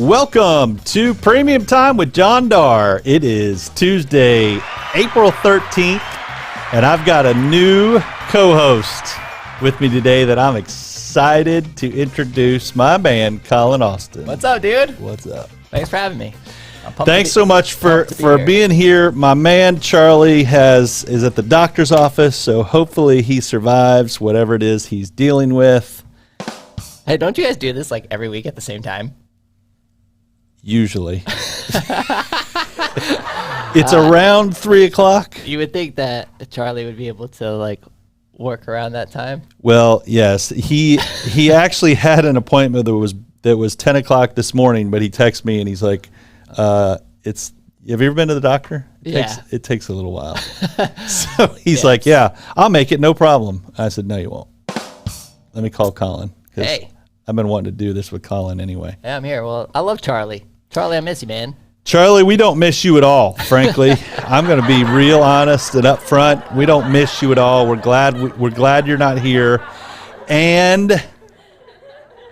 Welcome to Premium Time with John Darr. It is Tuesday, April 13th, and I've got a new co-host with me today that I'm excited to introduce, my man, Colin Austin. What's up, dude? What's up? Thanks for having me. Thanks so much for being here. My man, Charlie, is at the doctor's office, so hopefully he survives whatever it is he's dealing with. Hey, don't you guys do this like every week at the same time? Usually. It's around 3 o'clock. You would think that Charlie would be able to like work around that time. Well, yes. He actually had an appointment that was 10 o'clock this morning, but he texted me and he's like, have you ever been to the doctor? It takes a little while. So he's like, yeah, I'll make it, no problem. I said, no, you won't. Let me call Colin. Hey. I've been wanting to do this with Colin anyway. Yeah, I'm here. Well, I love Charlie. Charlie, I miss you, man. Charlie, we don't miss you at all, frankly. I'm going to be real honest and upfront. We don't miss you at all. We're glad you're not here. And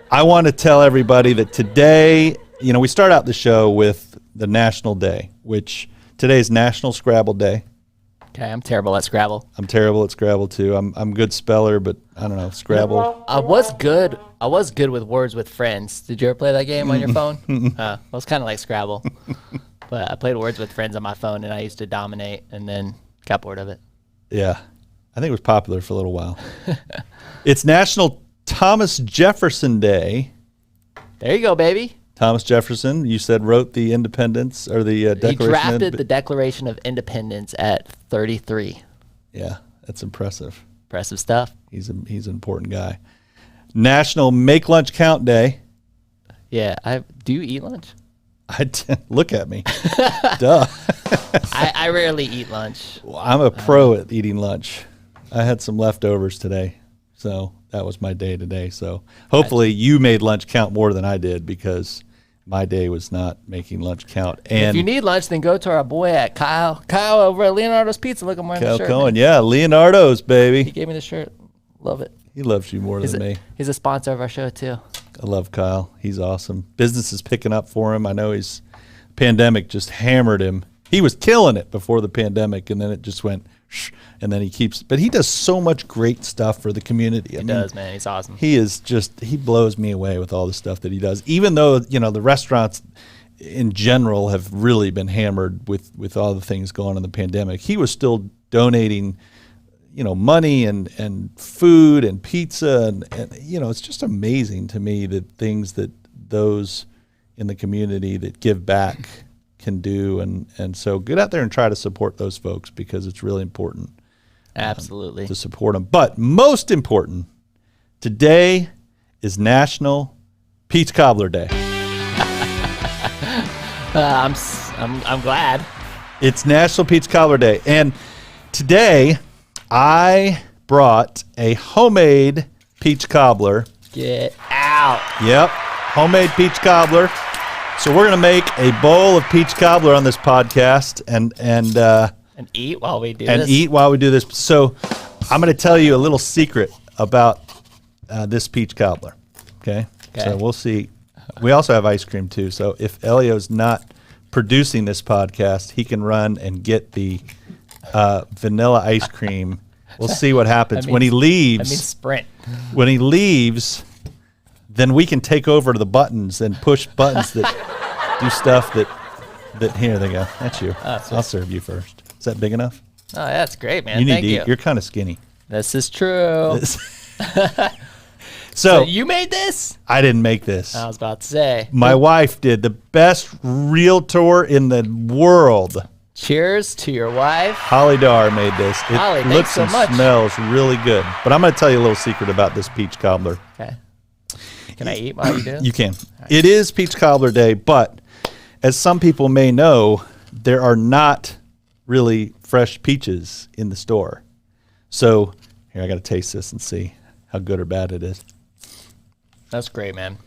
I want to tell everybody that today, we start out the show with the National Day, which today is National Scrabble Day. Okay, I'm terrible at Scrabble. I'm terrible at Scrabble too. I'm good speller, but I don't know, Scrabble. I was good with Words with Friends. Did you ever play that game on your phone? It was kind of like Scrabble. But I played Words with Friends on my phone, and I used to dominate, and then got bored of it. Yeah, I think it was popular for a little while. It's National Thomas Jefferson Day. There you go, baby. Thomas Jefferson, you said, wrote the Independence or the Declaration. He drafted the Declaration of Independence at 33. Yeah, that's impressive. Impressive stuff. He's an important guy. National Make Lunch Count Day. Yeah, do you eat lunch? Look at me. Duh. I rarely eat lunch. Well, I'm a pro at eating lunch. I had some leftovers today, so that was my day today. So hopefully you made lunch count more than I did, because my day was not making lunch count. And if you need lunch, then go to our boy at Kyle over at Leonardo's Pizza. Look, I'm wearing the shirt. Cohen, yeah, Leonardo's, baby. He gave me the shirt. Love it. He loves you more than me. He's a sponsor of our show, too. I love Kyle. He's awesome. Business is picking up for him. I know pandemic just hammered him. He was killing it before the pandemic, and then it just went shh, and then but he does so much great stuff for the community. He does, man. He's awesome. He blows me away with all the stuff that he does. Even though, the restaurants in general have really been hammered with all the things going on in the pandemic, he was still donating money and food and pizza and it's just amazing to me the things that those in the community that give back can do, and so get out there and try to support those folks, because it's really important. Absolutely. To support them. But most important, today is National Peach Cobbler Day. I'm glad. It's National Peach Cobbler Day, and today I brought a homemade peach cobbler. Get out. Yep, homemade peach cobbler. So we're going to make a bowl of peach cobbler on this podcast and eat while we do this. So I'm going to tell you a little secret about this peach cobbler. Okay? So we'll see. We also have ice cream too. So if Elio's not producing this podcast, he can run and get the vanilla ice cream. We'll see what happens when he leaves. Sprint. When he leaves, then we can take over the buttons and push buttons that do stuff that here they go. That's you. I'll serve you first. Is that big enough? Oh, that's great, man. You need to eat. You're kind of skinny. This is true. So you made this? I didn't make this. I was about to say. My wife did. The best realtor in the world. Cheers to your wife. Holly Darr made this. Holly, it looks and smells really good. But I'm going to tell you a little secret about this peach cobbler. Okay. Can I eat while you do it? You can. Right. It is Peach Cobbler Day, but as some people may know, there are not really fresh peaches in the store. So here, I got to taste this and see how good or bad it is. That's great, man.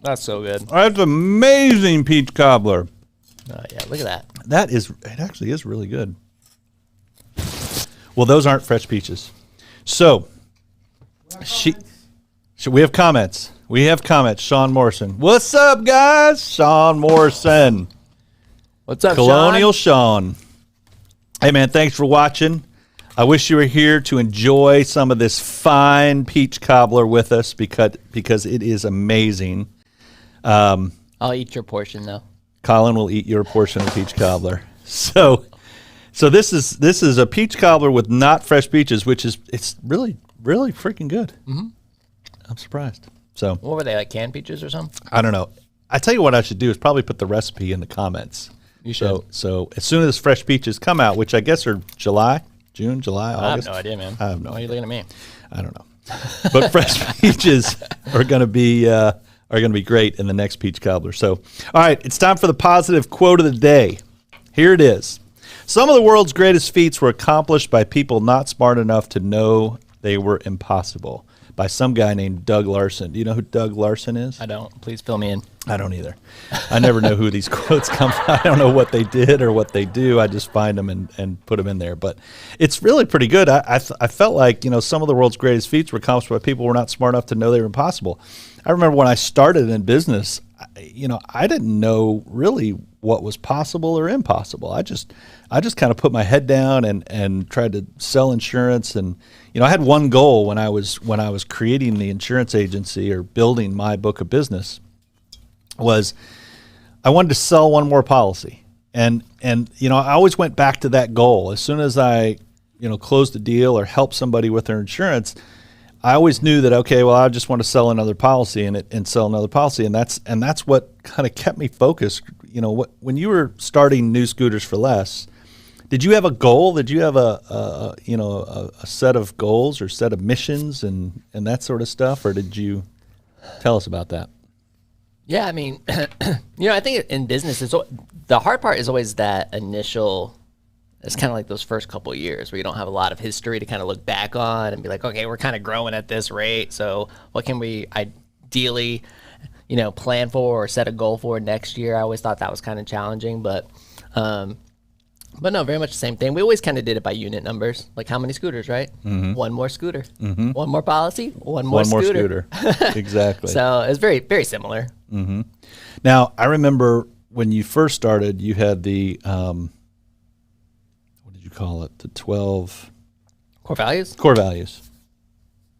That's so good. That's amazing peach cobbler. Oh, yeah, look at that. It actually is really good. Well, those aren't fresh peaches. So, we have comments. We have comments. Sean Morrison. What's up, guys? Sean Morrison. What's up, Colonial Sean? Hey, man, thanks for watching. I wish you were here to enjoy some of this fine peach cobbler with us because it is amazing. I'll eat your portion, though. Colin will eat your portion of peach cobbler. So this is a peach cobbler with not fresh peaches, it's really freaking good. Mm-hmm. I'm surprised. So what were they, like canned peaches or something? I don't know. I tell you what I should do is probably put the recipe in the comments. You should. So as soon as fresh peaches come out, which I guess are June, July, August. I have no idea, man. I have no. Why are you looking at me? I don't know. But fresh peaches are going to be great in the next peach cobbler. So, all right, it's time for the positive quote of the day. Here it is. Some of the world's greatest feats were accomplished by people not smart enough to know they were impossible. By some guy named Doug Larson. Do you know who Doug Larson is? I don't. Please fill me in. I don't either. I never know who these quotes come from. I don't know what they did or what they do. I just find them and put them in there. But it's really pretty good. I felt like, some of the world's greatest feats were accomplished by people who were not smart enough to know they were impossible. I remember when I started in business, I didn't know really what was possible or impossible. I just kind of put my head down and tried to sell insurance. And I had one goal when I was creating the insurance agency or building my book of business was I wanted to sell one more policy. And I always went back to that goal. As soon as I closed a deal or helped somebody with their insurance, I always knew that, okay, well, I just want to sell another policy and sell another policy. And that's what kind of kept me focused. When you were starting New Scooters for Less, did you have a goal? Did you have a set of goals or set of missions and that sort of stuff? Or did you tell us about that? Yeah, I mean, I think in business, the hard part is always that initial. It's kind of like those first couple of years where you don't have a lot of history to kind of look back on and be like, okay, we're kind of growing at this rate. So what can we ideally, plan for or set a goal for next year? I always thought that was kind of challenging, but no, very much the same thing. We always kind of did it by unit numbers, like how many scooters, right? Mm-hmm. One more scooter, mm-hmm. One more policy, one more scooter. Exactly. So it's very, very similar. Mm-hmm. Now, I remember when you first started, you had the, what did you call it? The 12 core values. Core values.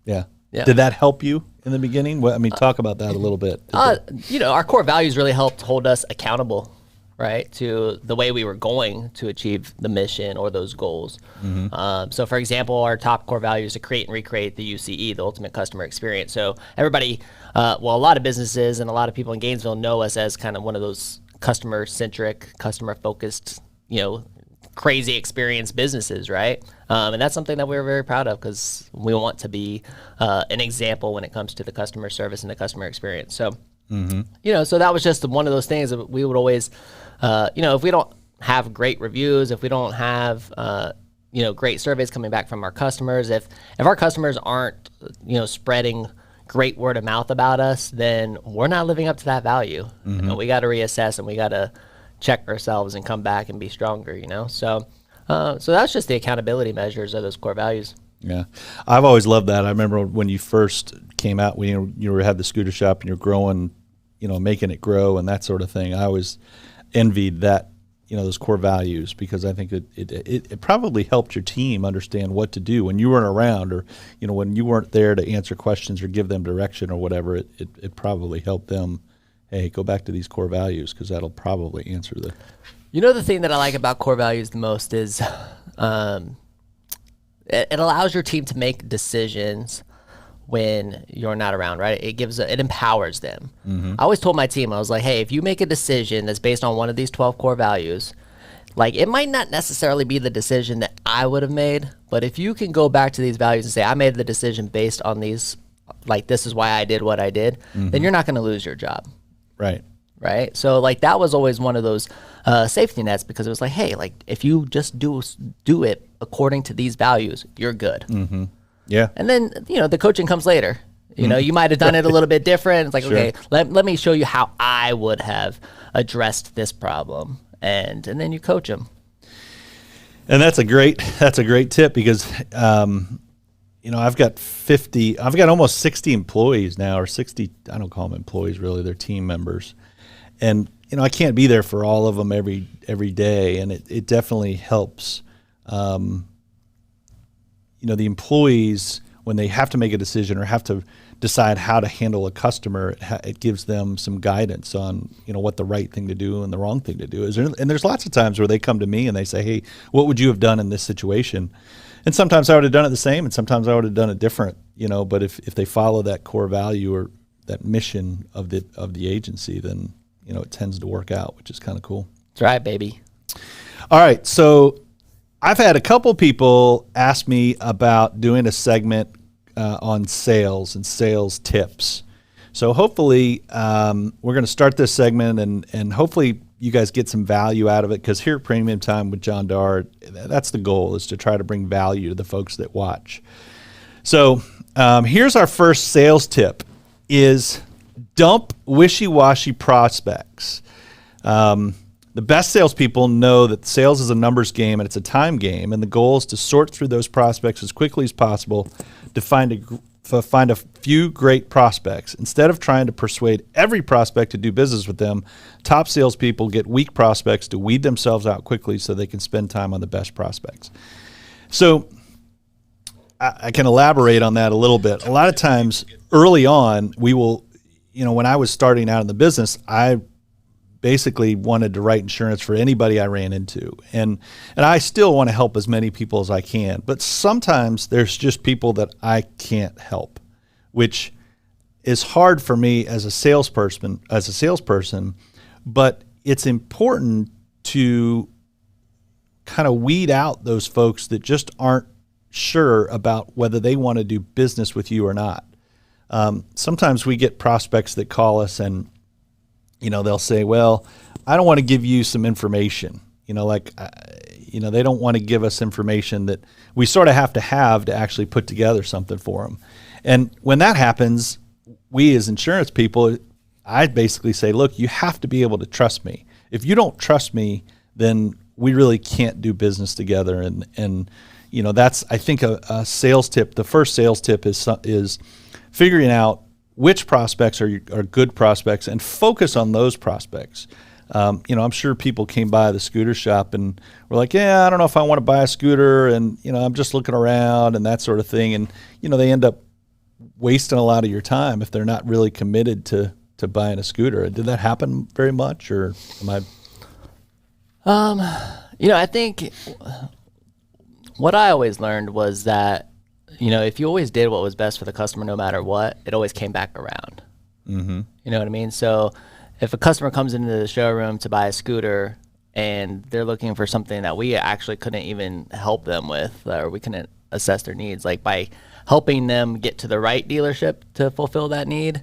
Yeah. Yeah. Did that help you in the beginning? Talk about that a little bit. Our core values really helped hold us accountable, right, to the way we were going to achieve the mission or those goals. Mm-hmm. So, for example, our top core value is to create and recreate the UCE, the ultimate customer experience. So everybody, a lot of businesses and a lot of people in Gainesville know us as kind of one of those customer-centric, customer-focused, crazy experience businesses, right? And that's something that we're very proud of because we want to be an example when it comes to the customer service and the customer experience. So, mm-hmm. So that was just one of those things that we would always, if we don't have great reviews, if we don't have, great surveys coming back from our customers, if our customers aren't, spreading great word of mouth about us, then we're not living up to that value. Mm-hmm. We got to reassess and we got to check ourselves and come back and be stronger, So that's just the accountability measures of those core values. Yeah. I've always loved that. I remember when you first came out, when you had the scooter shop and you're growing, making it grow and that sort of thing. I always envied that, those core values because I think it probably helped your team understand what to do when you weren't around or, when you weren't there to answer questions or give them direction or whatever, it probably helped them. Hey, go back to these core values because that'll probably answer the. The thing that I like about core values the most is it allows your team to make decisions when you're not around, right? It empowers them. Mm-hmm. I always told my team, I was like, hey, if you make a decision that's based on one of these 12 core values, like it might not necessarily be the decision that I would have made, but if you can go back to these values and say, I made the decision based on these, like this is why I did what I did, mm-hmm. then you're not going to lose your job. Right. So like that was always one of those safety nets because it was like, hey, like if you just do it according to these values, you're good. Mm-hmm. Yeah. And then, the coaching comes later. You might have done it a little bit different. It's like, sure. Okay, let me show you how I would have addressed this problem. And then you coach them. And that's a great tip because, I've got almost 60 employees now, or 60, I don't call them employees really, they're team members. And, I can't be there for all of them every day. And it definitely helps, the employees, when they have to make a decision or have to decide how to handle a customer, it gives them some guidance on, what the right thing to do and the wrong thing to do is. And there's lots of times where they come to me and they say, hey, what would you have done in this situation? And sometimes I would have done it the same, and sometimes I would have done it different, but if they follow that core value or that mission of the agency, then, it tends to work out, which is kind of cool. That's right, baby. All right. So I've had a couple people ask me about doing a segment on sales and sales tips. So hopefully we're going to start this segment and hopefully you guys get some value out of it, because here at Premium Time with John Darr, that's the goal, is to try to bring value to the folks that watch. So here's our first sales tip is dump wishy-washy prospects. The best salespeople know that sales is a numbers game and it's a time game, and the goal is to sort through those prospects as quickly as possible to find a few great prospects. Instead of trying to persuade every prospect to do business with them, top salespeople get weak prospects to weed themselves out quickly so they can spend time on the best prospects. So I can elaborate on that a little bit. A lot of times early on, we will, when I was starting out in the business, I basically wanted to write insurance for anybody I ran into. And I still want to help as many people as I can. But sometimes there's just people that I can't help, which is hard for me as a salesperson, but it's important to kind of weed out those folks that just aren't sure about whether they want to do business with you or not. Sometimes we get prospects that call us and they'll say, well, I don't want to give you some information, they don't want to give us information that we sort of have to actually put together something for them. And when that happens, we as insurance people, I basically say, look, you have to be able to trust me. If you don't trust me, then we really can't do business together. And that's, I think, a sales tip. The first sales tip is figuring out which prospects are good prospects and focus on those prospects. I'm sure people came by the scooter shop and were like, yeah, I don't know if I want to buy a scooter, and I'm just looking around and that sort of thing. And they end up wasting a lot of your time if they're not really committed to buying a scooter. Did that happen very much, or am I? I think what I always learned was that if you always did what was best for the customer, no matter what, it always came back around. Mm-hmm. You know what I mean? So if a customer comes into the showroom to buy a scooter and they're looking for something that we actually couldn't even help them with, or we couldn't assess their needs, like by helping them get to the right dealership to fulfill that need,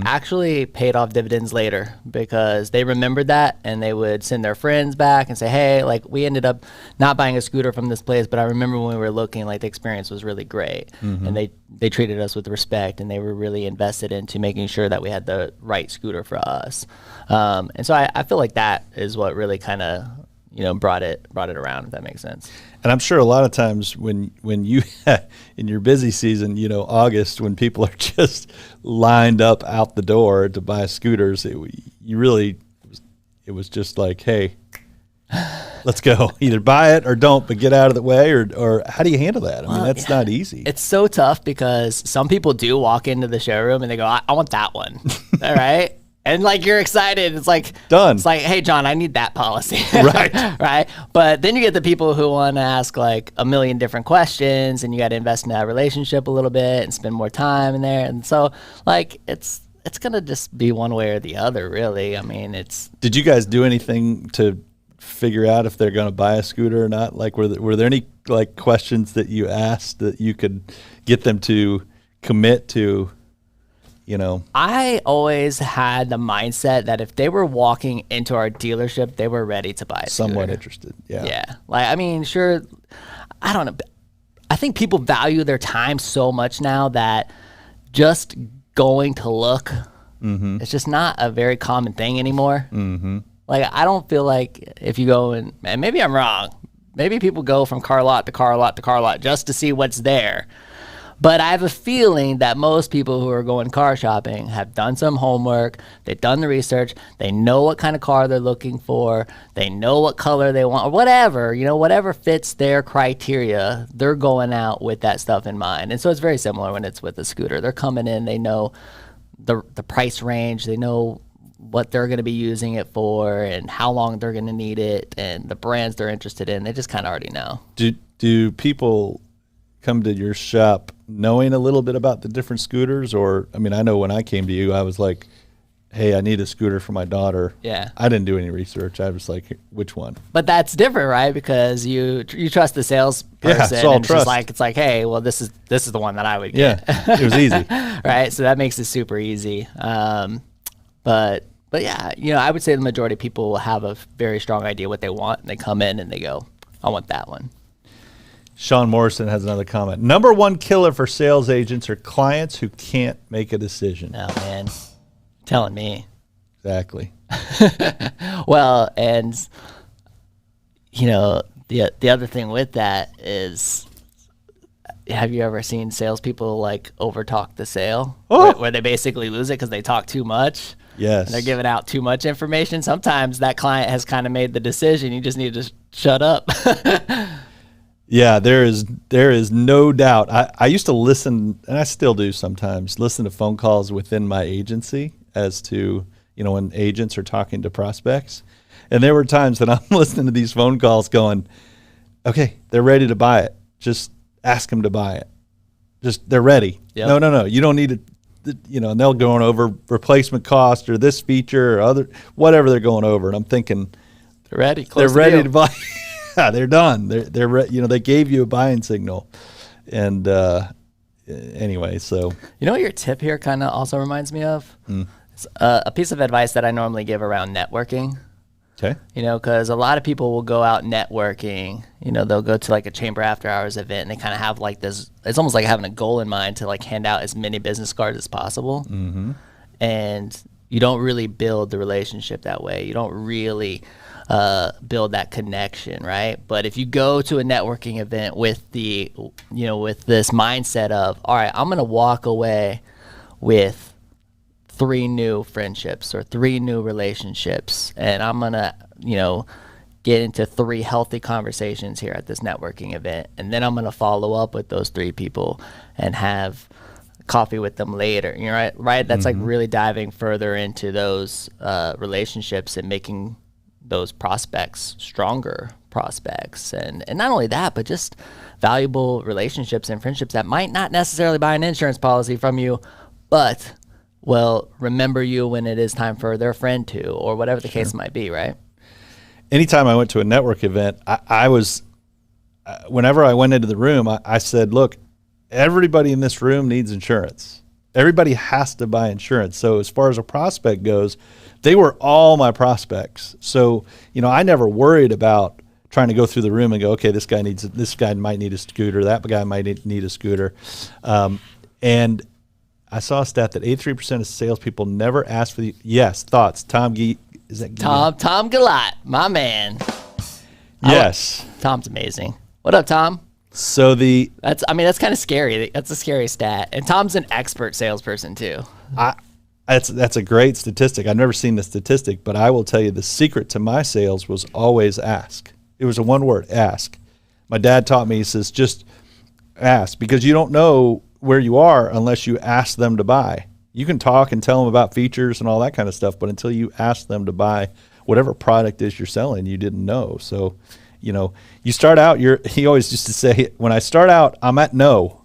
actually paid off dividends later, because they remembered that and they would send their friends back and say, hey, like, we ended up not buying a scooter from this place, but I remember when we were looking, like, the experience was really great. And they treated us with respect, and they were really invested into making sure that we had the right scooter for us. And so I feel like that is what really kind of brought it around, if that makes sense. And I'm sure a lot of times when you in your busy season, August, when people are just lined up out the door to buy scooters, it was just like, hey, let's go. Either buy it or don't, but get out of the way. Or how do you handle that? I mean, that's not easy. It's so tough, because some people do walk into the showroom and they go, I want that one. All right. And like, you're excited. It's like, done. It's like, hey, John, I need that policy. Right. Right. But then you get the people who want to ask like a million different questions, and you got to invest in that relationship a little bit and spend more time in there. And so like, it's going to just be one way or the other, really. I mean, Did you guys do anything to figure out if they're going to buy a scooter or not? Like, were there any like questions that you asked that you could get them to commit to? I always had the mindset that if they were walking into our dealership, they were ready to buy a scooter. Somewhat interested. Yeah. Yeah. Like, I mean, sure. I don't know. I think people value their time so much now that just going to look, it's just not a very common thing anymore. Like, I don't feel like if you go and maybe I'm wrong. Maybe people go from car lot to car lot to car lot just to see what's there. But I have a feeling that most people who are going car shopping have done some homework. They've done the research. They know what kind of car they're looking for. They know what color they want or whatever, whatever fits their criteria, they're going out with that stuff in mind. And so it's very similar when it's with a scooter. They're coming in, they know the price range, they know what they're going to be using it for and how long they're going to need it and the brands they're interested in. They just kind of already know. Do people come to your shop knowing a little bit about the different scooters? Or, I mean, I know when I came to you, I was like, hey, I need a scooter for my daughter. Yeah. I didn't do any research. I was like, which one? But that's different, right? Because you trust the salesperson. Yeah, it's all and trust. It's like, hey, well, this is the one that I would get. Yeah, it was easy. Right? So that makes it super easy. But yeah, I would say the majority of people will have a very strong idea what they want, and they come in and they go, I want that one. Sean Morrison has another comment. Number one killer for sales agents are clients who can't make a decision. Oh, man. Telling me. Exactly. Well, and, the other thing with that is, have you ever seen salespeople like overtalk the sale? Oh. Where they basically lose it because they talk too much? Yes. And they're giving out too much information. Sometimes that client has kind of made the decision. You just need to shut up. Yeah, there is no doubt. I used to listen, and I still do sometimes, listen to phone calls within my agency as to, when agents are talking to prospects. And there were times that I'm listening to these phone calls going, okay, they're ready to buy it. Just ask them to buy it. Just, they're ready. Yep. No. You don't need to, and they'll go over replacement cost or this feature or other, whatever they're going over. And I'm thinking, they're ready. They're ready to buy. Yeah, they're done. They gave you a buying signal. And anyway, so. You know what your tip here kind of also reminds me of? It's a piece of advice that I normally give around networking. Okay. Because a lot of people will go out networking. They'll go to like a chamber after hours event, and they kind of have like this. It's almost like having a goal in mind to like hand out as many business cards as possible. Mm-hmm. And you don't really build the relationship that way. You don't really build that connection, right? But if you go to a networking event with with this mindset of, all right, I'm going to walk away with 3 new friendships or 3 new relationships, and I'm going to, get into 3 healthy conversations here at this networking event, and then I'm going to follow up with those 3 people and have coffee with them later. Right? That's like really diving further into those relationships and making those prospects stronger prospects, and not only that, but just valuable relationships and friendships that might not necessarily buy an insurance policy from you, but remember you when it is time for their friend to, or whatever the case might be, right? Anytime I went to a network event, I was, whenever I went into the room, I said, look, everybody in this room needs insurance. Everybody has to buy insurance. So as far as a prospect goes, they were all my prospects. So, I never worried about trying to go through the room and go, okay, this guy might need a scooter, that guy might need a scooter. And I saw a stat that 83% of salespeople never ask for the, yes, thoughts. Tom is that Tom Galat, my man. Yes. Tom's amazing. What up, Tom? So that's kind of scary. That's a scary stat. And Tom's an expert salesperson too. That's a great statistic. I've never seen the statistic, but I will tell you the secret to my sales was always ask. It was a one word, ask. My dad taught me, he says, just ask, because you don't know where you are unless you ask them to buy. You can talk and tell them about features and all that kind of stuff, but until you ask them to buy whatever product is you're selling, you didn't know. So, you start out, he always used to say, when I start out, I'm at no.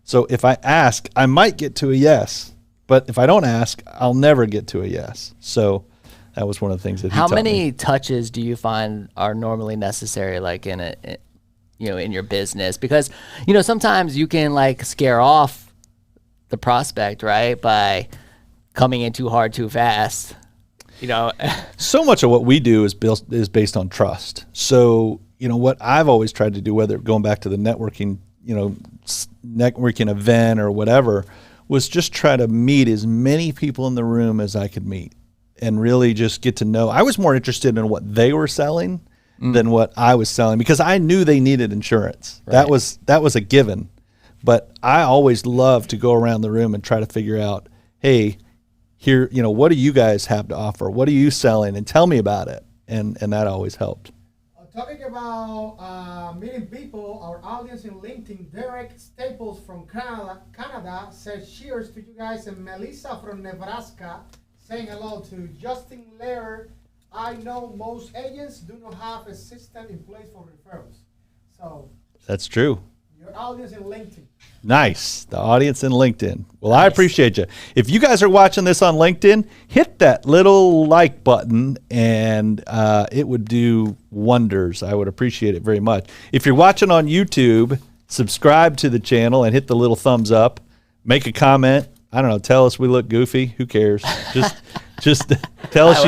So if I ask, I might get to a yes, but if I don't ask, I'll never get to a yes. So that was one of the things that he taught me. How many touches do you find are normally necessary, like in your business? Because, sometimes you can like scare off the prospect, right? By coming in too hard, too fast, So much of what we do is based on trust. So, what I've always tried to do, whether going back to the networking event or whatever, was just try to meet as many people in the room as I could meet and really just get to know. I was more interested in what they were selling than what I was selling, because I knew they needed insurance. Right. That was a given. But I always love to go around the room and try to figure out, hey, here, what do you guys have to offer? What are you selling? And tell me about it. And that always helped. Talking about meeting people, our audience in LinkedIn, Derek Staples from Canada says cheers to you guys, and Melissa from Nebraska saying hello to Justin Laird. I know most agents do not have a system in place for referrals. So that's true. Your audience in LinkedIn. Nice. The audience in LinkedIn. Well, nice. I appreciate you. If you guys are watching this on LinkedIn, hit that little like button, and it would do wonders. I would appreciate it very much. If you're watching on YouTube, subscribe to the channel and hit the little thumbs up. Make a comment. I don't know. Tell us we look goofy. Who cares? Just tell us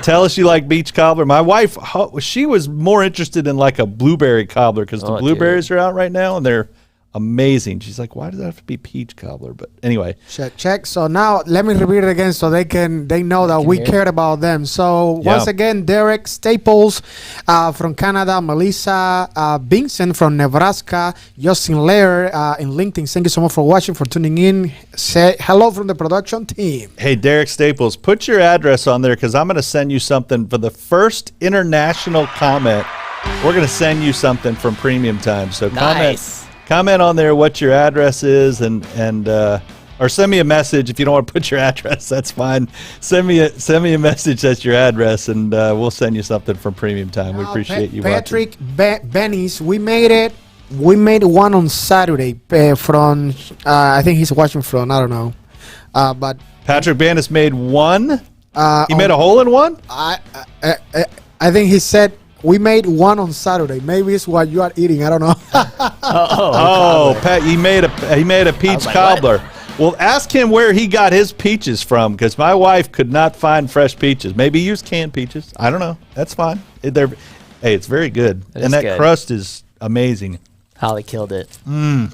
tell us you like beach cobbler. My wife, she was more interested in like a blueberry cobbler because the blueberries are out right now and they're amazing. She's like, why does it have to be peach cobbler? But anyway, check. So now let me repeat it again so they know that we cared about them. So once again, Derek Staples from Canada, Melissa Vincent from Nebraska, Justin Laird in LinkedIn. Thank you so much for watching, for tuning in. Say hello from the production team. Hey, Derek Staples, put your address on there because I'm going to send you something for the first international comment. We're going to send you something from Premium Time. So comment on there what your address is, and or send me a message if you don't want to put your address. That's fine. Send me a message that's your address, and we'll send you something from Premium Time. We appreciate you watching. Patrick Benny's, we made it. We made one on Saturday from I think he's watching from, I don't know, but Patrick Bennis made one. He made a hole in one. I think he said. We made one on Saturday. Maybe it's what you are eating. I don't know. Pat, he made a peach cobbler. Well, ask him where he got his peaches from, because my wife could not find fresh peaches. Maybe he used canned peaches. I don't know. That's fine. Hey, it's very good, and that crust is amazing. Holly killed it. Dude,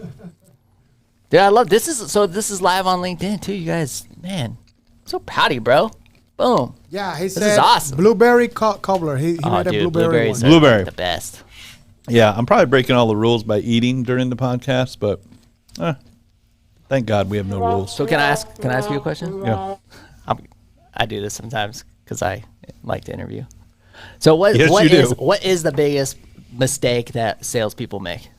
I love this. This is live on LinkedIn too, you guys. Man, I'm so proud of you, bro. Boom. Yeah, this is awesome. Blueberry cobbler. He made a blueberry one. Blueberry, the best. Yeah, I'm probably breaking all the rules by eating during the podcast, but thank God we have no rules. So can I ask you a question? Yeah. I do this sometimes because I like to interview. So what is the biggest mistake that salespeople make?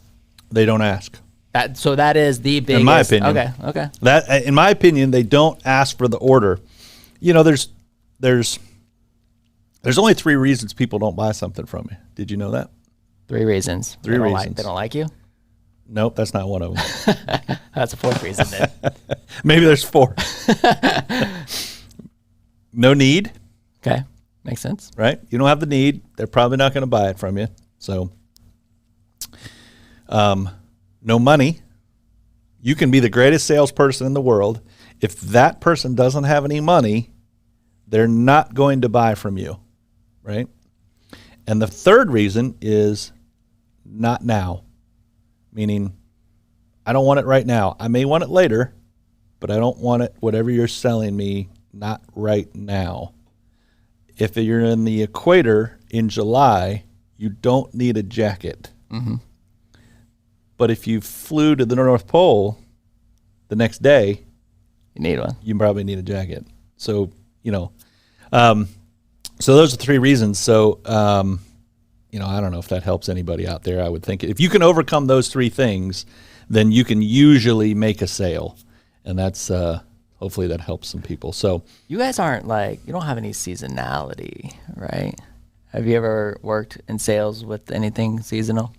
They don't ask. That is the biggest. In my opinion. Okay. That, in my opinion, they don't ask for the order. There's only 3 reasons people don't buy something from you. Did you know that? 3 reasons. They don't like you? Nope, that's not one of them. That's a 4th reason then. Maybe there's 4. No need. Okay, makes sense. Right? You don't have the need. They're probably not going to buy it from you. So, no money. You can be the greatest salesperson in the world. If that person doesn't have any money, they're not going to buy from you, right? And the 3rd reason is not now, meaning I don't want it right now. I may want it later, but I don't want it, whatever you're selling me, not right now. If you're in the equator in July, you don't need a jacket. Mm-hmm. But if you flew to the North Pole the next day, you need one. You probably need a jacket. So, so those are 3 reasons. So, I don't know if that helps anybody out there. I would think if you can overcome those 3 things, then you can usually make a sale. And that's, hopefully that helps some people. So you guys aren't you don't have any seasonality, right? Have you ever worked in sales with anything seasonal?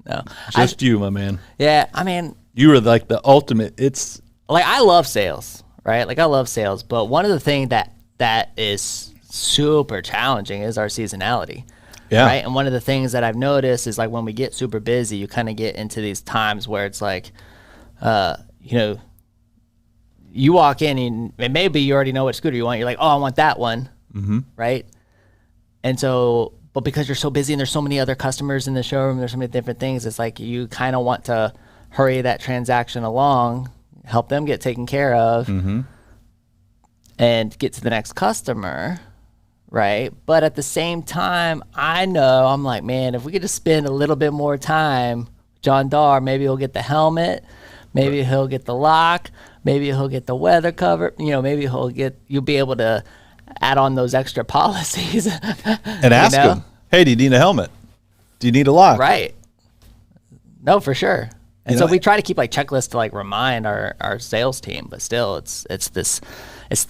No. Just you, my man. Yeah. I mean, you were like the ultimate. It's I love sales, right? I love sales, but one of the things that is super challenging is our seasonality. Yeah. Right. And one of the things that I've noticed is when we get super busy, you kind of get into these times where it's you walk in and maybe you already know what scooter you want. You're like, oh, I want that one. Mm-hmm. Right. And so, but because you're so busy and there's so many other customers in the showroom, there's so many different things. It's you kind of want to hurry that transaction along, help them get taken care of, mm-hmm. and get to the next customer, right? But at the same time, I know I'm man, if we could just spend a little bit more time John Darr, maybe he'll get the helmet, maybe he'll get the lock, maybe he'll get the weather cover. Maybe you'll be able to add on those extra policies and ask him, hey, do you need a helmet? Do you need a lock? Right. No, for sure. And so we try to keep like checklists to like remind our sales team, but still it's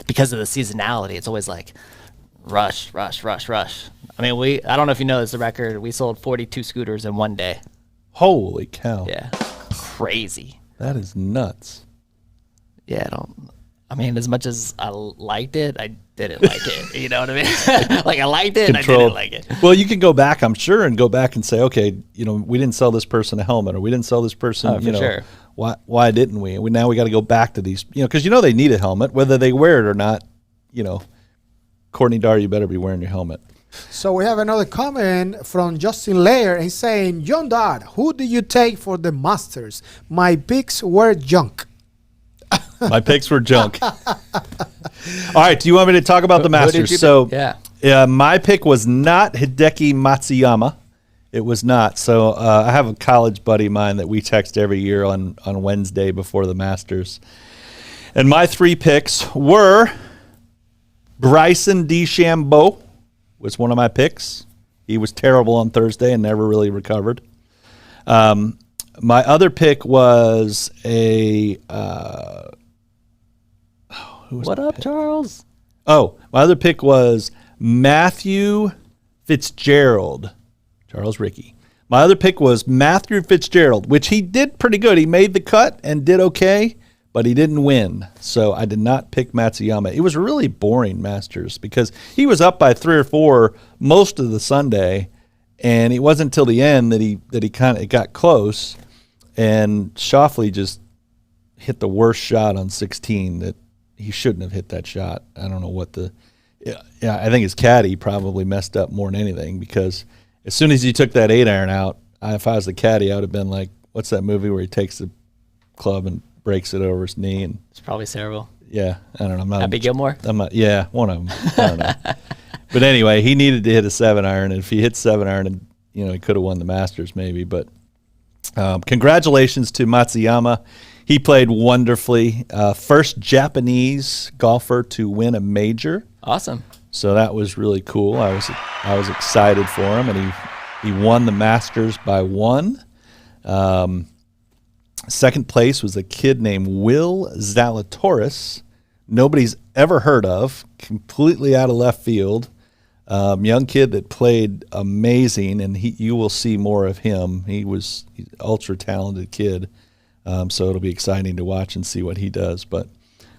because of the seasonality. It's always like rush. I mean, I don't know if you know this, the record, we sold 42 scooters in one day. Holy cow. Yeah. Crazy. That is nuts. Yeah, I mean, as much as I liked it, I didn't like it. You know what I mean? Like I liked it, and I didn't like it. Well, you can go back, I'm sure, and go back and say, okay, we didn't sell this person a helmet, or we didn't sell this person, sure. Why didn't we? Now we got to go back to these, because they need a helmet, whether they wear it or not. Courtney Darr, you better be wearing your helmet. So we have another comment from Justin Layer. He's saying, John Darr, who do you take for the Masters? My picks were junk. My picks were junk. All right, do you want me to talk about the Masters? My pick was not Hideki Matsuyama. It was not. So I have a college buddy of mine that we text every year on Wednesday before the Masters. And my 3 picks were Bryson DeChambeau was one of my picks. He was terrible on Thursday and never really recovered. My other pick was what up, Charles? Oh, my other pick was Matthew Fitzgerald. Charles Ricky. My other pick was Matthew Fitzgerald, which he did pretty good. He made the cut and did okay, but he didn't win. So I did not pick Matsuyama. It was a really boring Masters because he was up by 3 or 4 most of the Sunday, and it wasn't until the end that he kind of got close, and Schauffele just hit the worst shot on 16 that he shouldn't have hit that shot. I don't know what I think his caddy probably messed up more than anything, because as soon as he took that 8-iron out, if I was the caddy, I would have been like, what's that movie where he takes the club and breaks it over his knee? And it's probably cerebral. Yeah, I don't know. Happy Gilmore? Yeah, one of them. I don't know. But anyway, he needed to hit a 7-iron, and if he hit 7-iron, and he could have won the Masters maybe. But congratulations to Matsuyama. He played wonderfully. First Japanese golfer to win a major. Awesome. So that was really cool. I was excited for him, and he won the Masters by 1. Second place was a kid named Will Zalatoris. Nobody's ever heard of. Completely out of left field. Young kid that played amazing, and you will see more of him. He's an ultra talented kid. So it'll be exciting to watch and see what he does. But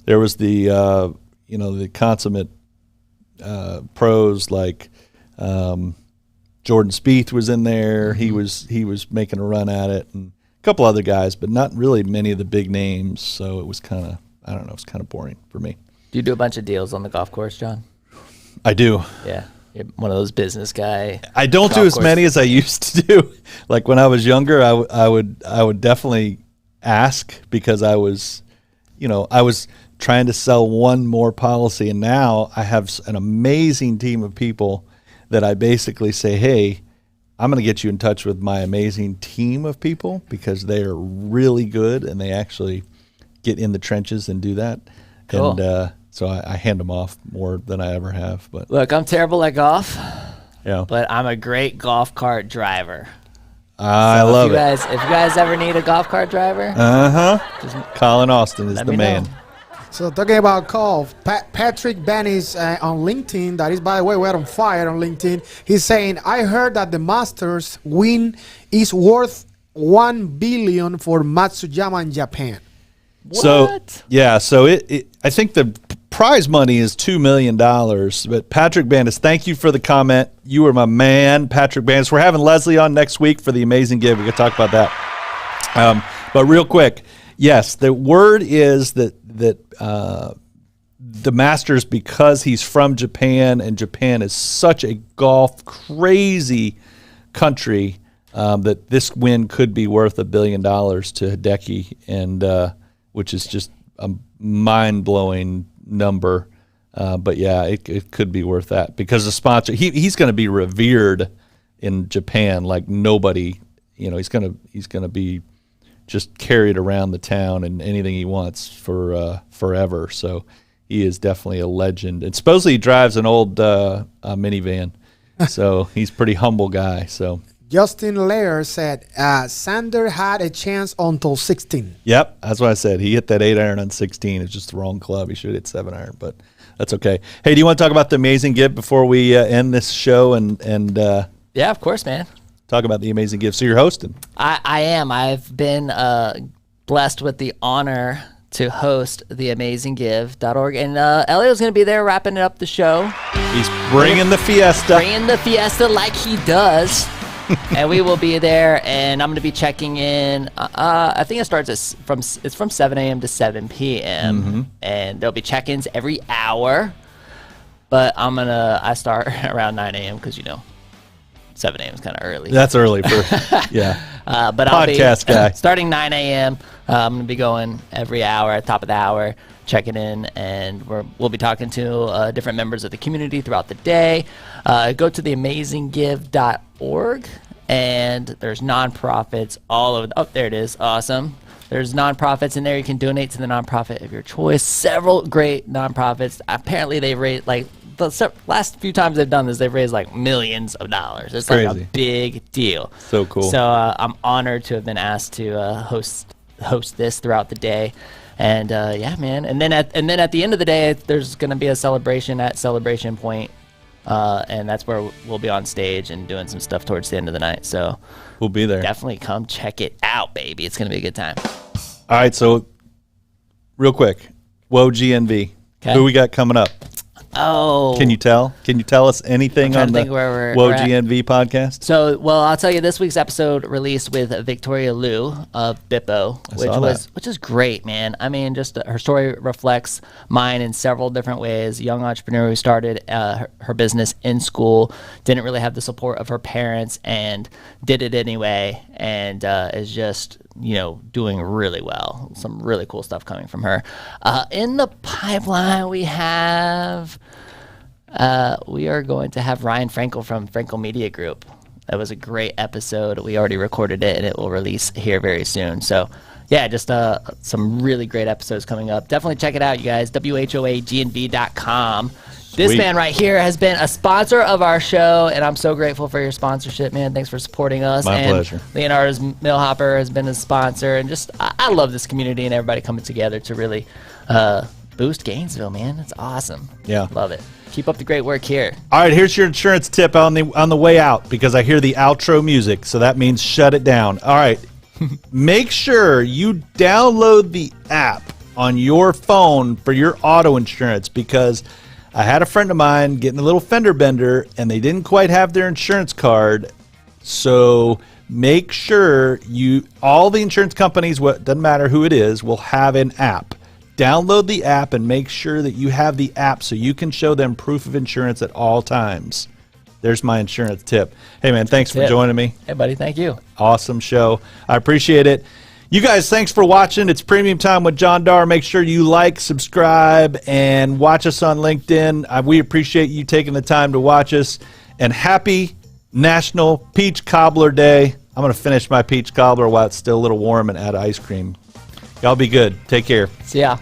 there was the consummate pros like Jordan Spieth was in there. He was making a run at it, and a couple other guys, but not really many of the big names. So it was kind of, I don't know, it's kind of boring for me. Do you do a bunch of deals on the golf course, John? I do. Yeah. You're one of those business guy. I don't do as many as I used to do. Like when I was younger, I would definitely ask, because I was trying to sell one more policy, and now I have an amazing team of people that I basically say, hey, I'm going to get you in touch with my amazing team of people, because they are really good and they actually get in the trenches and do that. Cool. And so I hand them off more than I ever have. But look, I'm terrible at golf. Yeah. But I'm a great golf cart driver. I love it. If you guys ever need a golf cart driver, Colin Austin is the man. Know. So talking about golf, Patrick Bennis on LinkedIn, that is, by the way, we're on fire on LinkedIn. He's saying, I heard that the Masters win is worth $1 billion for Matsuyama in Japan. What? So I think the prize money is $2 million. But Patrick Bennis, thank you for the comment. You were my man, Patrick Bennis. We're having Leslie on next week for the amazing give. We can talk about that. But real quick, yes, the word is that the Masters, because he's from Japan, and Japan is such a golf crazy country, that this win could be worth $1 billion to Hideki, and which is just a mind-blowing number. But yeah, it could be worth that, because the sponsor, he's going to be revered in Japan like nobody. he's gonna be just carried around the town and anything he wants for forever. So he is definitely a legend. And supposedly he drives an old minivan, so he's a pretty humble guy. So Justin Lair said Sander had a chance until 16. Yep, that's what I said. He hit that 8-iron on 16. It's just the wrong club. He should hit 7-iron, but that's okay. Hey, do you want to talk about the amazing gift before we end this show and Yeah, of course, man. talk about the amazing gift? So you're hosting. I am. I've been blessed with the honor to host the amazinggive.org. And Elio's going to be there wrapping up the show. He's bringing the fiesta. Bringing the fiesta like he does. And we will be there, and I'm going to be checking in. I think it starts from 7 a.m. to 7 p.m. And there'll be check-ins every hour. But I start around 9 a.m. because 7 a.m. is kind of early. That's early for yeah. But Podcast I'll be guy. starting 9 a.m. I'm going to be going every hour at the top of the hour, checking in, and we'll be talking to different members of the community throughout the day. Go to theamazinggive.org, and there's nonprofits all over. Oh, there it is. Awesome. There's nonprofits in there. You can donate to the nonprofit of your choice. Several great nonprofits. Apparently, they raised the last few times they've done this, they've raised like millions of dollars. It's like crazy. a big deal. So cool. So I'm honored to have been asked to host this throughout the day. And yeah, man. And then at the end of the day, there's going to be a celebration at Celebration Point, and that's where we'll be on stage and doing some stuff towards the end of the night. So We'll be there. definitely come check it out, baby. It's going to be a good time. All right, so real quick, Whoa GNV. 'Kay. Who we got coming up? Oh, Can you tell? Can you tell us anything trying on to the think where we're Whoa at. GNV podcast? So, well, I'll tell you, this week's episode released with Victoria Liu of Bippo, saw that. which is great, man. I mean, just her story reflects mine in several different ways. A young entrepreneur who started her business in school, didn't really have the support of her parents, and did it anyway, and is just doing really well. Some really cool stuff coming from her. In the pipeline, we are going to have Ryan Frankel from Frankel Media Group. That was a great episode. We already recorded it, and it will release here very soon. So, yeah, just some really great episodes coming up. Definitely check it out, you guys. WHOAGNV.com. This Sweet. man right here has been a sponsor of our show, and I'm so grateful for your sponsorship, man. Thanks for supporting us. My and pleasure. Leonardo's Millhopper has been a sponsor, and just I love this community and everybody coming together to really boost Gainesville, man. It's awesome. Yeah. Love it. Keep up the great work here. All right, here's your insurance tip on the way out, because I hear the outro music, so that means shut it down. All right, make sure you download the app on your phone for your auto insurance, because I had a friend of mine getting a little fender bender, and they didn't quite have their insurance card. So make sure all the insurance companies, doesn't matter who it is, will have an app. Download the app and make sure that you have the app so you can show them proof of insurance at all times. There's my insurance tip. Hey, man, thanks for joining me. Hey, buddy. Thank you. Awesome show. I appreciate it. You guys, thanks for watching. It's Premium Time with John Darr. Make sure you like, subscribe, and watch us on LinkedIn. We appreciate you taking the time to watch us. And happy National Peach Cobbler Day. I'm going to finish my peach cobbler while it's still a little warm and add ice cream. Y'all be good. Take care. See ya.